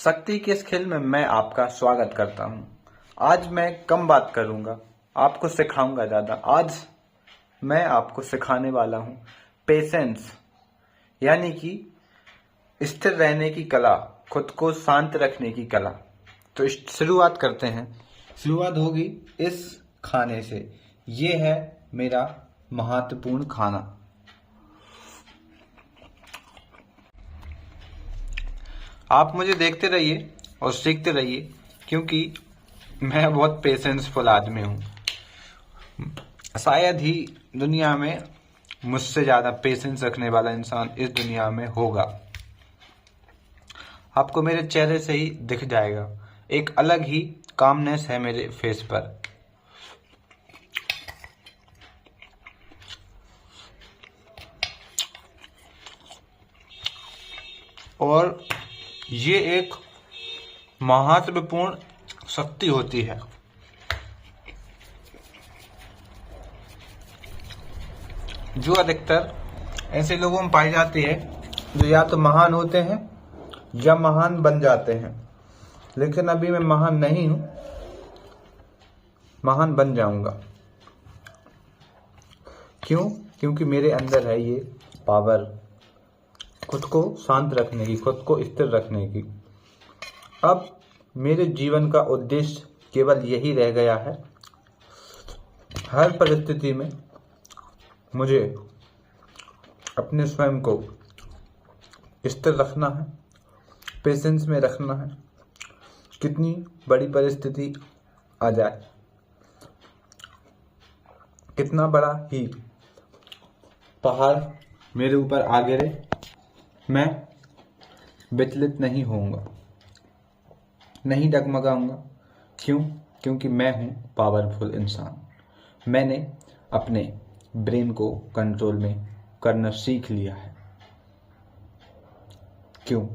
शक्ति के इस खेल में मैं आपका स्वागत करता हूं। आज मैं कम बात करूंगा, आपको सिखाऊंगा ज़्यादा। आज मैं आपको सिखाने वाला हूं पेशेंस, यानी कि स्थिर रहने की कला, खुद को शांत रखने की कला। तो शुरुआत करते हैं। शुरुआत होगी इस खाने से। ये है मेरा महत्वपूर्ण खाना। आप मुझे देखते रहिए और सीखते रहिए, क्योंकि मैं बहुत पेशेंसफुल आदमी हूँ। शायद ही दुनिया में मुझसे ज़्यादा पेशेंस रखने वाला इंसान इस दुनिया में होगा। आपको मेरे चेहरे से ही दिख जाएगा, एक अलग ही कामनेस है मेरे फेस पर। और ये एक महत्वपूर्ण शक्ति होती है। जो अधिकतर ऐसे लोगों में पाई जाती है जो या तो महान होते हैं या महान बन जाते हैं। लेकिन अभी मैं महान नहीं हूं, महान बन जाऊंगा। क्यों? क्योंकि मेरे अंदर है ये पावर, खुद को शांत रखने की, खुद को स्थिर रखने की। अब मेरे जीवन का उद्देश्य केवल यही रह गया है, हर परिस्थिति में मुझे अपने स्वयं को स्थिर रखना है, पेशेंस में रखना है। कितनी बड़ी परिस्थिति आ जाए, कितना बड़ा ही पहाड़ मेरे ऊपर आ गिरे, मैं विचलित नहीं होऊंगा, नहीं डगमगाऊंगा। क्यों? क्योंकि मैं हूं पावरफुल इंसान। मैंने अपने ब्रेन को कंट्रोल में करना सीख लिया है। क्यों?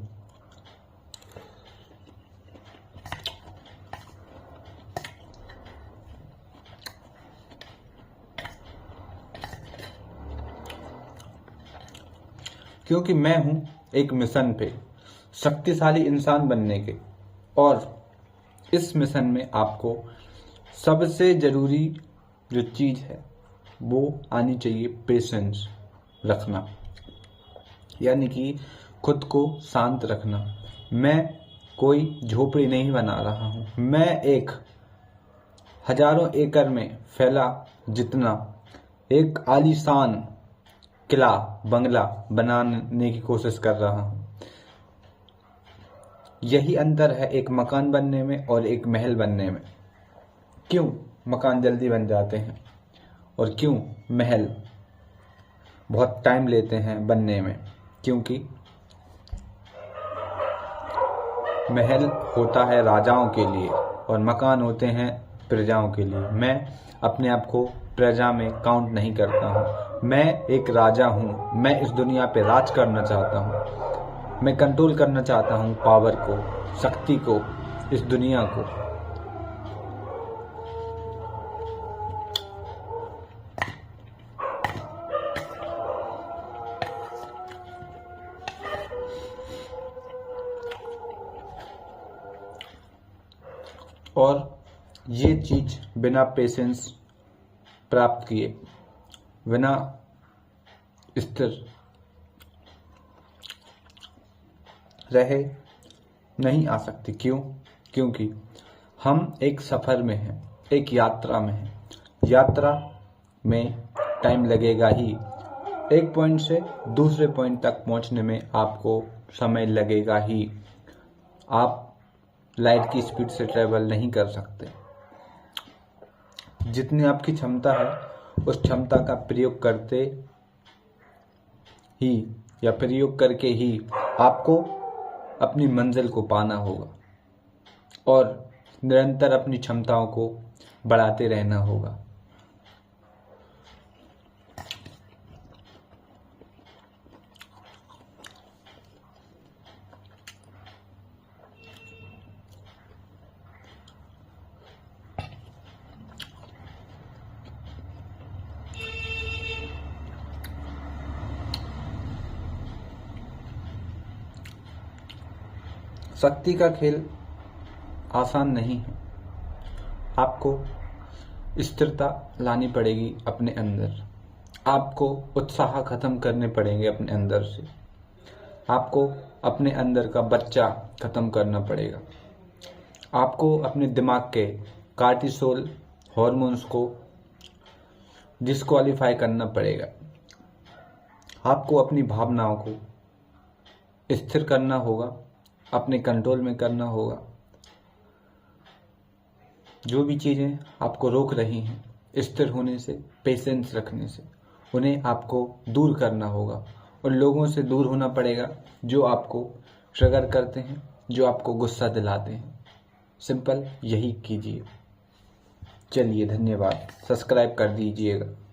क्योंकि मैं हूं एक मिशन पे, शक्तिशाली इंसान बनने के। और इस मिशन में आपको सबसे ज़रूरी जो चीज़ है वो आनी चाहिए, पेशेंस रखना, यानी कि खुद को शांत रखना। मैं कोई झोपड़ी नहीं बना रहा हूँ, मैं एक हजारों एकड़ में फैला जितना एक आलीशान किला, बंगला बनाने की कोशिश कर रहा हूँ। यही अंतर है एक मकान बनने में और एक महल बनने में। क्यों मकान जल्दी बन जाते हैं और क्यों महल बहुत टाइम लेते हैं बनने में? क्योंकि महल होता है राजाओं के लिए और मकान होते हैं प्रजाओं के लिए। मैं अपने आप को प्रजा में काउंट नहीं करता हूँ। मैं एक राजा हूँ। मैं इस दुनिया पे राज करना चाहता हूँ। मैं कंट्रोल करना चाहता हूँ पावर को, शक्ति को, इस दुनिया को। और ये चीज बिना पेशेंस प्राप्त किए, बिना स्थिर रहे नहीं आ सकती। क्यों? क्योंकि हम एक सफर में हैं, एक यात्रा में हैं। यात्रा में टाइम लगेगा ही, एक पॉइंट से दूसरे पॉइंट तक पहुंचने में आपको समय लगेगा ही। आप लाइट की स्पीड से ट्रेवल नहीं कर सकते। जितनी आपकी क्षमता है उस क्षमता का प्रयोग करते ही या प्रयोग करके ही आपको अपनी मंजिल को पाना होगा और निरंतर अपनी क्षमताओं को बढ़ाते रहना होगा। शक्ति का खेल आसान नहीं है। आपको स्थिरता लानी पड़ेगी अपने अंदर। आपको उत्साह खत्म करने पड़ेंगे अपने अंदर से। आपको अपने अंदर का बच्चा खत्म करना पड़ेगा। आपको अपने दिमाग के कार्टिसोल हॉर्मोन्स को डिस्क्वालीफाई करना पड़ेगा। आपको अपनी भावनाओं को स्थिर करना होगा, अपने कंट्रोल में करना होगा। जो भी चीज़ें आपको रोक रही हैं स्थिर होने से, पेशेंस रखने से, उन्हें आपको दूर करना होगा। और लोगों से दूर होना पड़ेगा जो आपको ट्रिगर करते हैं, जो आपको गुस्सा दिलाते हैं। सिंपल यही कीजिए। चलिए, धन्यवाद। सब्सक्राइब कर दीजिएगा।